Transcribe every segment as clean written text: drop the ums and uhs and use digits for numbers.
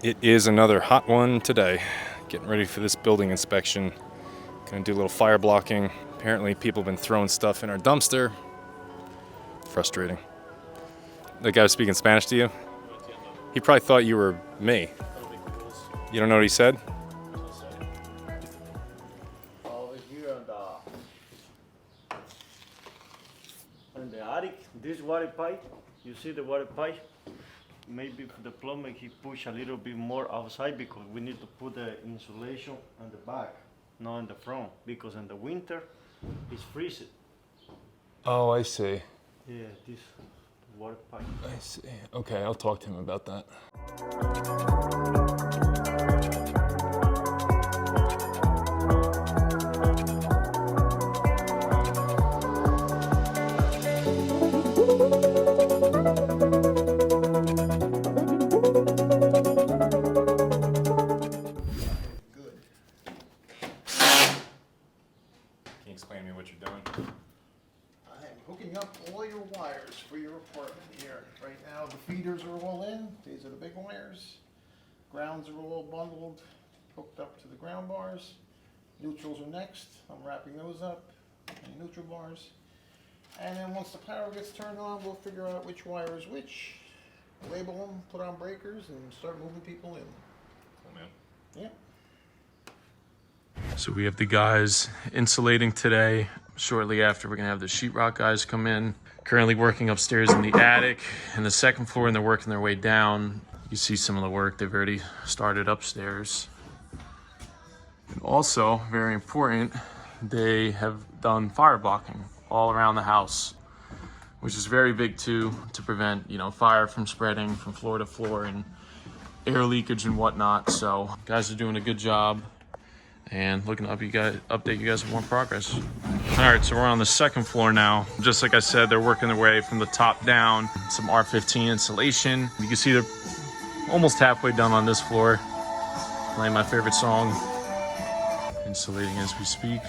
It is another hot one today. Getting ready for this building inspection. Gonna do a little fire blocking. Apparently people have been throwing stuff in our dumpster. Frustrating. The guy was speaking Spanish to you? He probably thought you were me. You don't know what he said? Over here in the attic, this water pipe, you see the water pipe? Maybe the plumber he push a little bit more outside because we need to put the insulation on the back, not in the front, because in the winter it's freezing. Oh, I see. Yeah, this water pipe. I see. Okay, I'll talk to him about that. Can you explain to me what you're doing? I'm hooking up all your wires for your apartment here. Right now, the feeders are all in. These are the big wires. Grounds are all bundled, hooked up to the ground bars. Neutrals are next. I'm wrapping those up, and neutral bars. And then once the power gets turned on, we'll figure out which wire is which, label them, put on breakers, and start moving people in. Cool, man. Yeah. So we have the guys insulating today. Shortly after, we're gonna have the sheetrock guys come in. Currently working upstairs in the attic and the second floor, and they're working their way down. You see some of the work they've already started upstairs. And also, very important, they have done fire blocking all around the house, which is very big too, to prevent, fire from spreading from floor to floor and air leakage and whatnot. So guys are doing a good job. And looking to update you guys with more progress. All right, so we're on the second floor now. Just like I said, they're working their way from the top down. Some R15 insulation. You can see they're almost halfway done on this floor. Playing my favorite song. Insulating as we speak.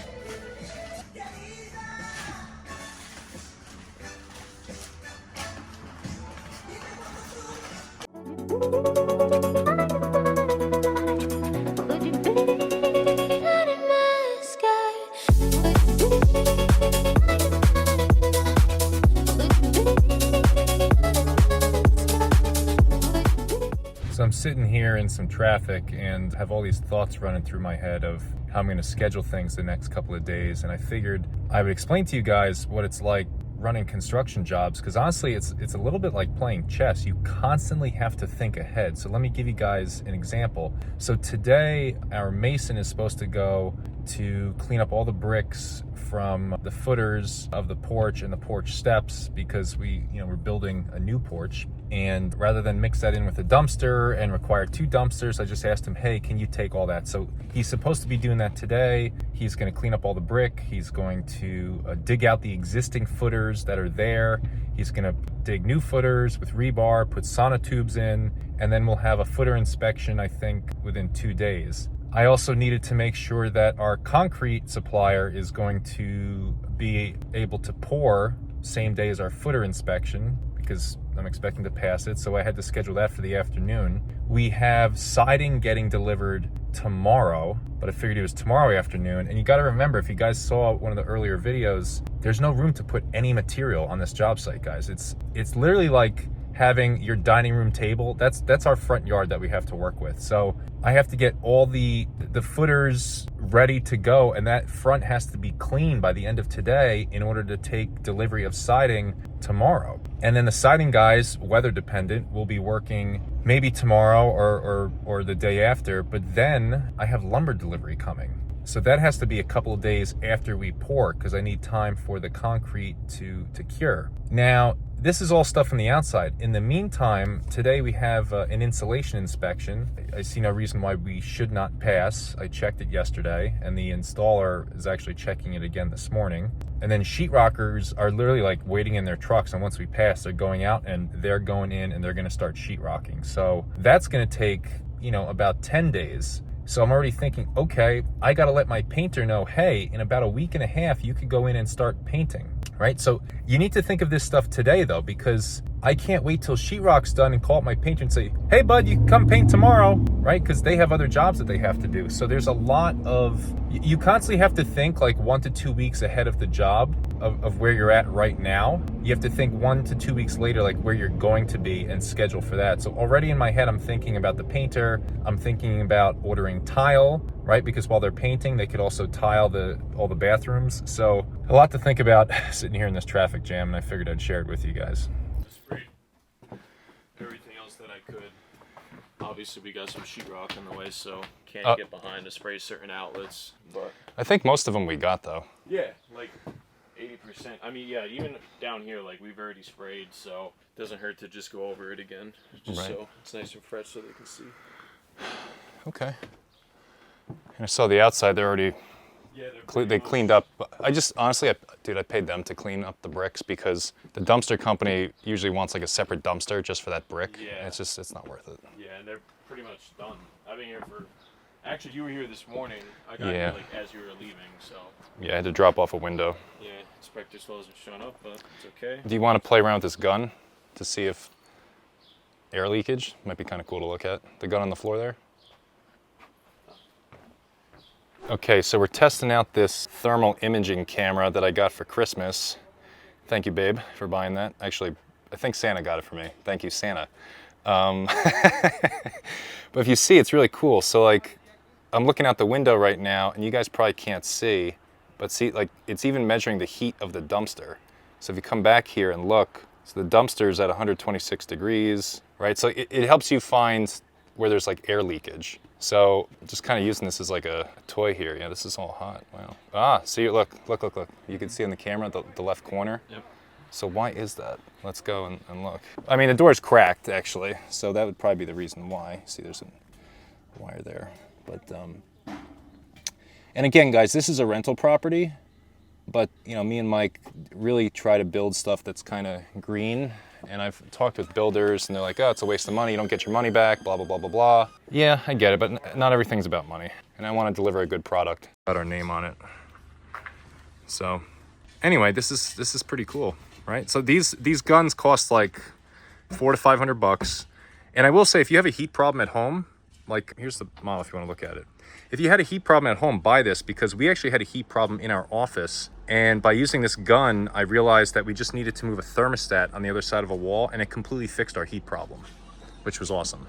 So I'm sitting here in some traffic and have all these thoughts running through my head of how I'm going to schedule things the next couple of days. And I figured I would explain to you guys what it's like running construction jobs, because honestly it's a little bit like playing chess. You constantly have to think ahead. So let me give you guys an example. So today our mason is supposed to go to clean up all the bricks from the footers of the porch and the porch steps, because we're building a new porch. And rather than mix that in with a dumpster and require 2 dumpsters, I just asked him, hey, can you take all that? So he's supposed to be doing that today. He's going to clean up all the brick. He's going to dig out the existing footers that are there. He's going to dig new footers with rebar, put sonotubes in, and then we'll have a footer inspection, I think, within 2 days. I also needed to make sure that our concrete supplier is going to be able to pour same day as our footer inspection, because I'm expecting to pass it, so I had to schedule that for the afternoon. We have siding getting delivered tomorrow, but I figured it was tomorrow afternoon. And you got to remember, if you guys saw one of the earlier videos, there's no room to put any material on this job site, guys. It's literally like having your dining room table. That's our front yard that we have to work with. So I have to get all the footers ready to go, and that front has to be clean by the end of today in order to take delivery of siding tomorrow. And then the siding guys, weather dependent, will be working maybe tomorrow or the day after, but then I have lumber delivery coming. So that has to be a couple of days after we pour, because I need time for the concrete to cure. Now, this is all stuff from the outside. In the meantime, today we have an insulation inspection. I see no reason why we should not pass. I checked it yesterday, and the installer is actually checking it again this morning. And then sheetrockers are literally like waiting in their trucks, and once we pass, they're going out and they're going in and they're gonna start sheetrocking. So that's gonna take, about 10 days. So I'm already thinking, okay, I gotta let my painter know, hey, in about a week and a half, you could go in and start painting. right? So you need to think of this stuff today though, because I can't wait till sheetrock's done and call up my painter and say, hey bud, you can come paint tomorrow, right? Because they have other jobs that they have to do. So there's a lot of, you constantly have to think like 1 to 2 weeks ahead of the job of where you're at right now. You have to think 1 to 2 weeks later, like where you're going to be and schedule for that. So already in my head, I'm thinking about the painter. I'm thinking about ordering tile, right? Because while they're painting, they could also tile all the bathrooms. So a lot to think about sitting here in this traffic jam, and I figured I'd share it with you guys. Everything else that I could. Obviously, we got some sheetrock in the way, so can't get behind to spray certain outlets. But I think most of them we got though. yeah, like 80%. I mean, yeah, even down here, like we've already sprayed, so it doesn't hurt to just go over it again, just Right. so it's nice and fresh, so they can see. Okay. And I saw the outside, they're already, Yeah, they cleaned up. I just, honestly, dude, I paid them to clean up the bricks because the dumpster company usually wants like a separate dumpster just for that brick. Yeah. And it's not worth it. Yeah, and they're pretty much done. I've been here for. Actually, you were here this morning. I got Yeah. here like as you were leaving, so Yeah, I had to drop off a window. yeah, inspector still hasn't shown up, but it's okay. Do you want to play around with this gun to see if air leakage might be kind of cool to look at? The gun on the floor there? Okay, so we're testing out this thermal imaging camera that I got for Christmas. Thank you, babe, for buying that. Actually, I think Santa got it for me. Thank you, Santa. But if you see, it's really cool. So like, I'm looking out the window right now, and you guys probably can't see, but see, like, it's even measuring the heat of the dumpster. So if you come back here and look, so the dumpster's at 126 degrees, right? So it helps you find where there's like air leakage. So just kind of using this as like a toy here. Yeah, this is all hot. Wow. Ah, see, look. You can see in the camera, the left corner. Yep. So why is that? Let's go and look. I mean, the door's cracked actually, so that would probably be the reason why. See, there's a wire there. But, and again, guys, this is a rental property, but you know, me and Mike really try to build stuff that's kind of green. And I've talked with builders, and they're like, oh, it's a waste of money. You don't get your money back, blah, blah, blah, blah, blah. Yeah, I get it, but not everything's about money. And I want to deliver a good product. Got our name on it. So anyway, this is pretty cool, right? So these guns cost like $400 to $500. And I will say, if you have a heat problem at home, like here's the model if you want to look at it. If you had a heat problem at home, buy this, because we actually had a heat problem in our office. And by using this gun, I realized that we just needed to move a thermostat on the other side of a wall, and it completely fixed our heat problem, which was awesome.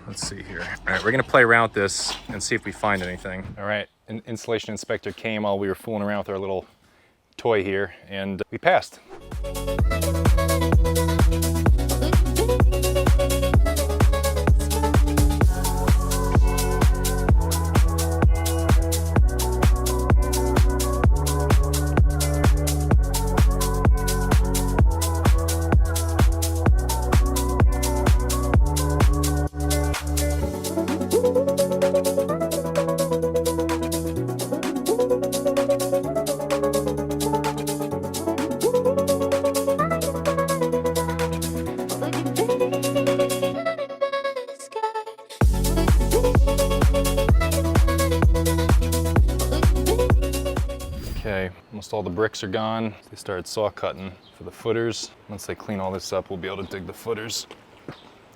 Let's see here. All right, we're gonna play around with this and see if we find anything. All right, an insulation inspector came while we were fooling around with our little toy here, and we passed. Okay, almost all the bricks are gone. They started saw cutting for the footers. Once they clean all this up, we'll be able to dig the footers.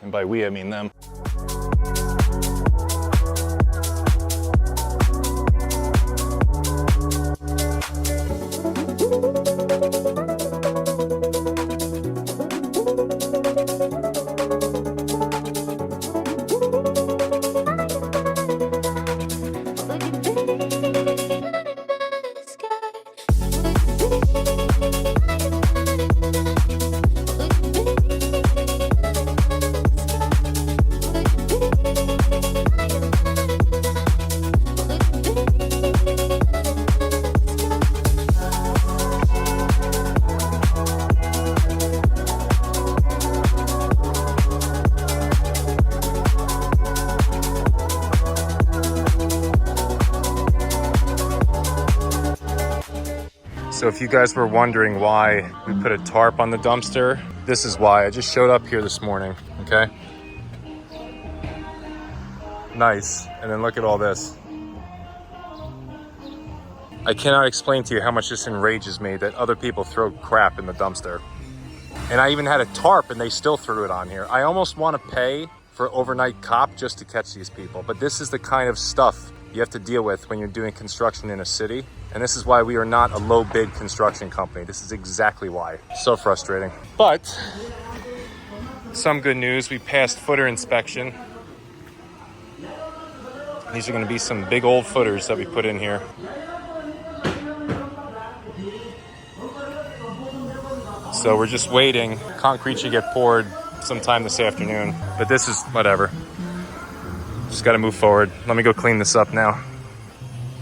And by we, I mean them. So if you guys were wondering why we put a tarp on the dumpster, this is why. I just showed up here this morning, okay? Nice, and then look at all this. I cannot explain to you how much this enrages me that other people throw crap in the dumpster. And I even had a tarp and they still threw it on here. I almost want to pay for overnight cop just to catch these people. But this is the kind of stuff you have to deal with when you're doing construction in a city. And this is why we are not a low bid construction company. This is exactly why. So frustrating. But some good news, we passed footer inspection. These are gonna be some big old footers that we put in here. So we're just waiting. Concrete should get poured sometime this afternoon. But this is whatever. Just gotta move forward. Let me go clean this up now.